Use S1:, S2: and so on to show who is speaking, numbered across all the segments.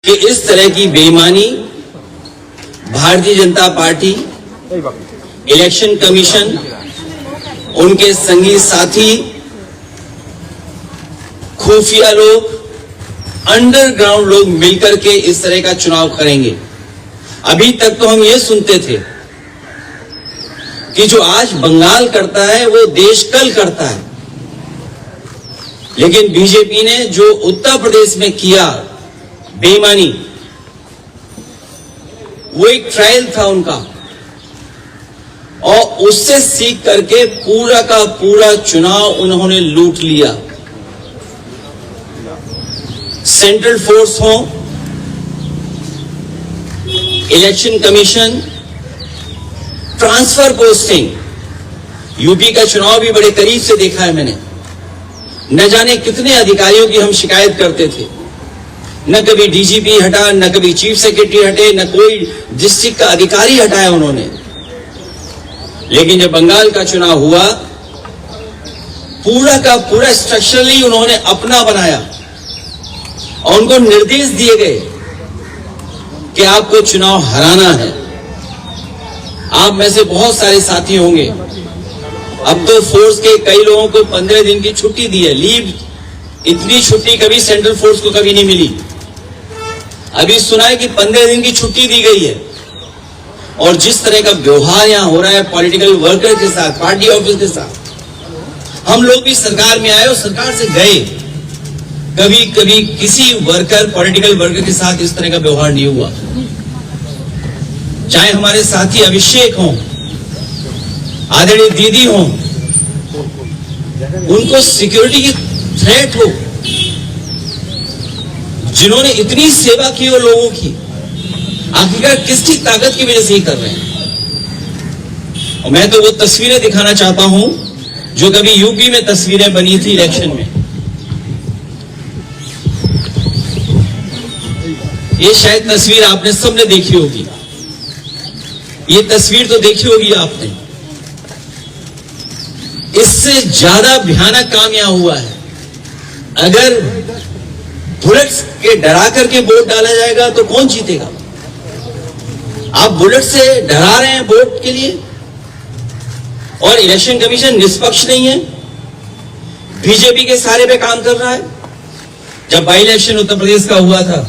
S1: कि इस तरह की बेईमानी Bharatiya Janata party, election commission, उनके संगी साथी, खुफिया लोग, अंडरग्राउंड लोग मिलकर के इस तरह का चुनाव करेंगे। अभी तक तो हम ये सुनते थे कि जो आज बंगाल करता है वो देश कल करता है, लेकिन बीजेपी ने जो उत्तर प्रदेश में किया बेईमानी, वो एक ट्रायल था उनका, और उससे सीख करके पूरा का पूरा चुनाव उन्होंने लूट लिया। सेंट्रल फोर्स हो, election commission, transfer posting, UP का चुनाव भी बड़े करीब से देखा है मैंने। न जाने कितने अधिकारियों की हम शिकायत करते थे, न कभी डीजीपी हटा, न कभी चीफ सेक्रेटरी हटे, न कोई डिस्ट्रिक्ट का अधिकारी हटाया उन्होंने। लेकिन जब बंगाल का चुनाव हुआ, पूरा का पूरा स्ट्रक्चरली उन्होंने अपना बनाया और उनको निर्देश दिए गए कि आपको चुनाव हराना है। आप में से बहुत सारे साथी होंगे, अब तो फोर्स के कई लोगों को 15 दिन की छुट्टी दी है, लीव। इतनी छुट्टी कभी सेंट्रल फोर्स को कभी नहीं मिली। अभी सुना है कि 15 दिन की छुट्टी दी गई है। और जिस तरह का व्यवहार यहां हो रहा है पॉलिटिकल वर्कर के साथ, पार्टी ऑफिस के साथ, हम लोग भी सरकार में आए और सरकार से गए, कभी कभी किसी वर्कर, पॉलिटिकल वर्कर के साथ इस तरह का व्यवहार नहीं हुआ। चाहे हमारे साथी अभिषेक हों, आदरणीय दीदी हों, उनको सिक्योरिटी की थ्रेट हो, जिन्होंने इतनी सेवा की हो लोगों की, आखिरकार किसकी ताकत की वजह से ही कर रहे हैं। और मैं तो वो तस्वीरें दिखाना चाहता हूं जो कभी यूपी में तस्वीरें बनी थी इलेक्शन में। ये शायद तस्वीर आपने सबने देखी होगी, ये तस्वीर तो देखी होगी आपने। इससे ज्यादा भयानक काम यहां हुआ है। अगर बुलेट्स के डरा करके वोट डाला जाएगा तो कौन जीतेगा? आप बुलेट से डरा रहे हैं वोट के लिए, और इलेक्शन कमीशन निष्पक्ष नहीं है, बीजेपी के सहारे पे काम कर रहा है। जब बाई इलेक्शन उत्तर प्रदेश का हुआ था,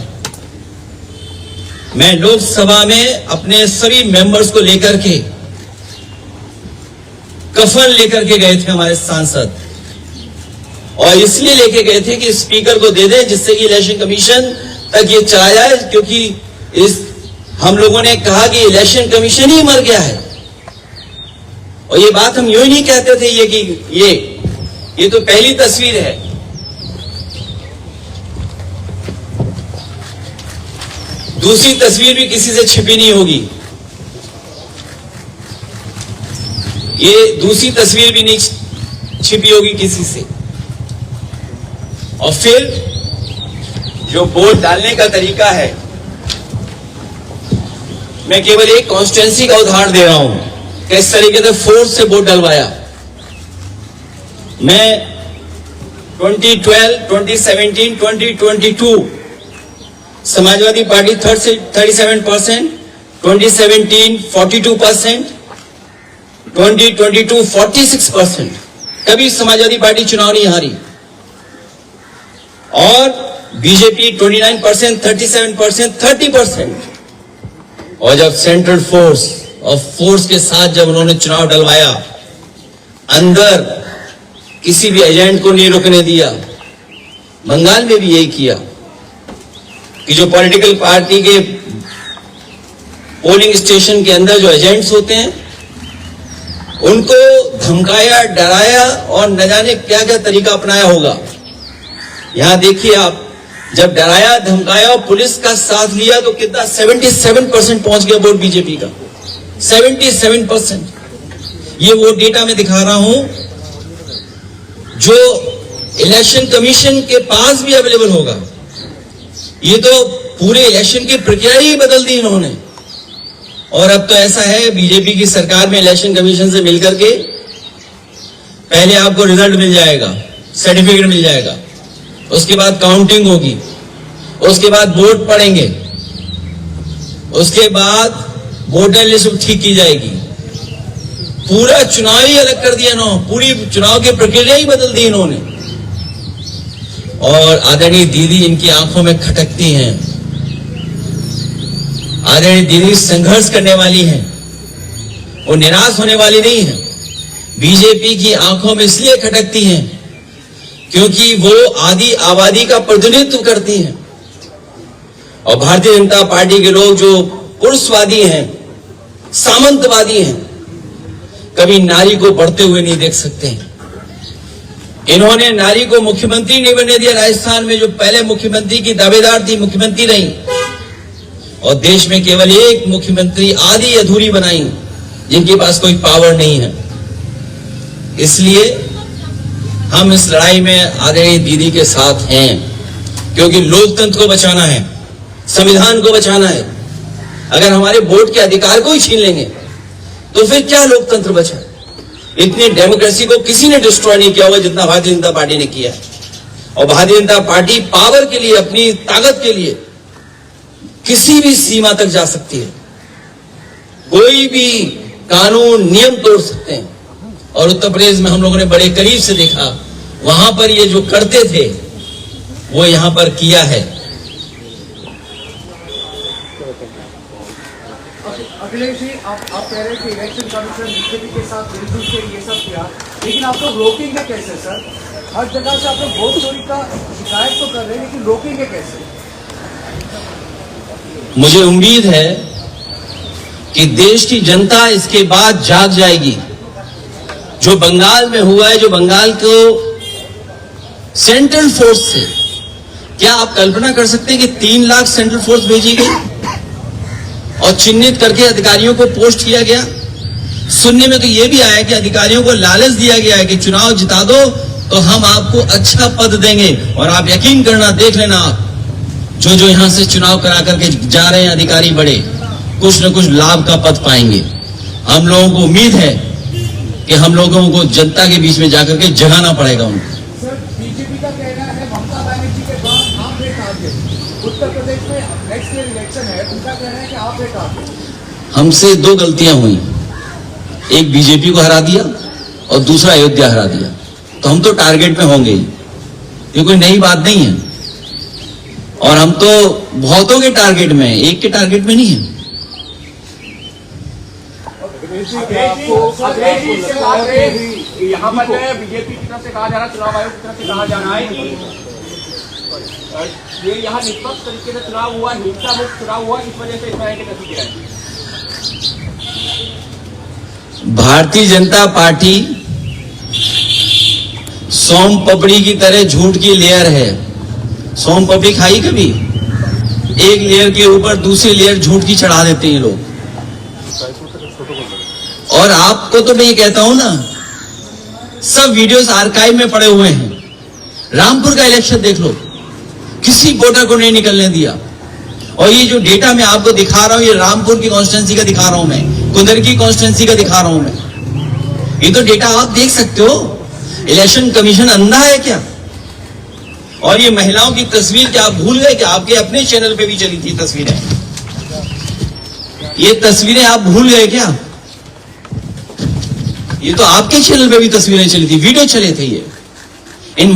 S1: मैं लोकसभा में अपने सभी मेंबर्स को लेकर के, कफन लेकर के गए थे हमारे सांसद, और इसलिए लेके गए थे कि स्पीकर को दे दें जिससे कि इलेक्शन कमीशन तक ये चला जाए, क्योंकि हम लोगों ने कहा कि इलेक्शन कमीशन ही मर गया है। और ये बात हम यूं ही नहीं कहते थे, ये तो पहली तस्वीर है। दूसरी तस्वीर भी किसी से छिपी नहीं होगी, ये दूसरी तस्वीर भी नहीं छिपी होगी किसी से। और फिर जो वोट डालने का तरीका है, मैं केवल एक कॉन्स्टिट्यूएंसी का उदाहरण दे रहा हूं, किस तरीके से फोर्स से वोट डलवाया। मैं 2012, 2017, 2022 समाजवादी पार्टी 37%, 2017 42%, 2022 46%। कभी समाजवादी पार्टी चुनाव नहीं हारी। और बीजेपी 29%, 37%, 30%। और जब सेंट्रल फोर्स और फोर्स के साथ जब उन्होंने चुनाव डलवाया, अंदर किसी भी एजेंट को नहीं रुकने दिया। बंगाल में भी यही किया कि जो पॉलिटिकल पार्टी के पोलिंग स्टेशन के अंदर जो एजेंट्स होते हैं, उनको धमकाया, डराया और न जाने क्या क्या तरीका अपनाया होगा। यहां देखिए आप, जब डराया, धमकाया और पुलिस का साथ लिया तो कितना 77% पहुंच गया वोट बीजेपी का। 77%। ये वो डेटा मैं दिखा रहा हूं जो इलेक्शन कमीशन के पास भी अवेलेबल होगा। ये तो पूरे इलेक्शन की प्रक्रिया ही बदल दी इन्होंने। और अब तो ऐसा है, बीजेपी की सरकार में इलेक्शन कमीशन से मिलकर के पहले आपको रिजल्ट मिल जाएगा, सर्टिफिकेट मिल जाएगा, उसके बाद काउंटिंग होगी, उसके बाद वोट पड़ेंगे, उसके बाद वोटर लिस्ट ठीक की जाएगी। पूरा चुनाव ही अलग कर दिया इन्होंने, पूरी चुनाव की प्रक्रिया ही बदल दी इन्होंने। और आदरणीय दीदी इनकी आंखों में खटकती हैं। आदरणीय दीदी संघर्ष करने वाली हैं, वो निराश होने वाली नहीं है। बीजेपी की आंखों में इसलिए खटकती हैं क्योंकि वो आदि आबादी का प्रतिनिधित्व करती हैं। और भारतीय जनता पार्टी के लोग जो पुरुषवादी हैं, सामंतवादी हैं, कभी नारी को बढ़ते हुए नहीं देख सकते हैं। इन्होंने नारी को मुख्यमंत्री नहीं बनने दिया। राजस्थान में जो पहले मुख्यमंत्री की दावेदार थी, मुख्यमंत्री रही, और देश में केवल एक मुख्यमंत्री आधी अधूरी बनाई, जिनके पास कोई पावर नहीं है। इसलिए हम इस लड़ाई में आदरणीय दीदी के साथ हैं, क्योंकि लोकतंत्र को बचाना है, संविधान को बचाना है। अगर हमारे वोट के अधिकार को ही छीन लेंगे तो फिर क्या लोकतंत्र बचा? इतनी डेमोक्रेसी को किसी ने डिस्ट्रॉय नहीं किया हुआ जितना भारतीय जनता पार्टी ने किया है। और भारतीय जनता पार्टी पावर के लिए, अपनी ताकत के लिए किसी भी सीमा तक जा सकती है, कोई भी कानून नियम तोड़ सकते हैं। और उत्तर प्रदेश में हम लोगों ने बड़े करीब से देखा, वहां पर ये जो करते थे वो यहां पर किया है।
S2: अखिलेश जी, आप कह रहे हैं कि इलेक्शन कमीशन बीजेपी के साथ मिलजुल के ये सब किया, लेकिन आप लोग रोकेंगे कैसे सर? हर जगह से आप लोग वोट चोरी का शिकायत तो कर रहे हैं, लेकिन रोकेंगे कैसे?
S1: मुझे उम्मीद है कि देश की जनता इसके बाद जाग जाएगी। जो बंगाल में हुआ है, जो बंगाल को सेंट्रल फोर्स से, क्या आप कल्पना कर सकते हैं कि 3 लाख सेंट्रल फोर्स भेजी गई और चिन्हित करके अधिकारियों को पोस्ट किया गया? सुनने में तो यह भी आया कि अधिकारियों को लालच दिया गया है कि चुनाव जिता दो तो हम आपको अच्छा पद देंगे। और आप यकीन करना, देख लेना, आप जो यहां से चुनाव करा करके जा रहे हैं अधिकारी बड़े, कुछ न कुछ लाभ का पद पाएंगे। हम लोगों को उम्मीद है कि हम लोगों को जनता के बीच में जाकर के जगाना पड़ेगा उनको।
S2: सर, बीजेपी का कहना है ममता बनर्जी के बाद आप है टारगेट। उत्तर प्रदेश में नेक्स्ट ईयर इलेक्शन है, उनका कहना है कि आप है टारगेट।
S1: हमसे 2 गलतियां हुई, एक बीजेपी को हरा दिया और दूसरा अयोध्या हरा दिया। तो हम तो टारगेट में होंगे ही, ये कोई नई बात नहीं है। और हम तो बहुतों के टारगेट में, एक के टारगेट में नहीं है।
S3: यहाँ पर जो है बीजेपी की तरफ से कहा जा रहा है, चुनाव आयोग की तरफ से कहा जा रहा है कि ये यहाँ निष्पक्ष तरीके से चुनाव हुआ, हिंसा मुक्त चुनाव हुआ, इस वजह से इस तरह के नतीजे आए।
S1: भारतीय जनता पार्टी सोम पपड़ी की तरह झूठ की लेयर है। सोम पपड़ी खाई कभी? एक लेयर के ऊपर दूसरी लेयर झूठ की चढ़ा देते हैं लोग। और आपको तो मैं ये कहता हूं ना, सब वीडियोस आर्काइव में पड़े हुए हैं। रामपुर का इलेक्शन देख लो, किसी वोटर को नहीं निकलने दिया। और ये जो डेटा मैं आपको दिखा रहा हूं, ये रामपुर की कॉन्स्टिट्यूंसी का दिखा रहा हूं मैं, कुंदर की कॉन्स्टिट्यूंसी का दिखा रहा हूं मैं। ये तो डेटा आप देख सकते हो। इलेक्शन कमीशन अंधा है क्या? और ये महिलाओं की तस्वीर क्या आप भूल गए कि आपके अपने चैनल पे भी चली थी तस्वीरें? ये तस्वीरें आप भूल गए क्या? ये तो आपके चैनल पे भी तस्वीरें चली थी, वीडियो चले थे ये इन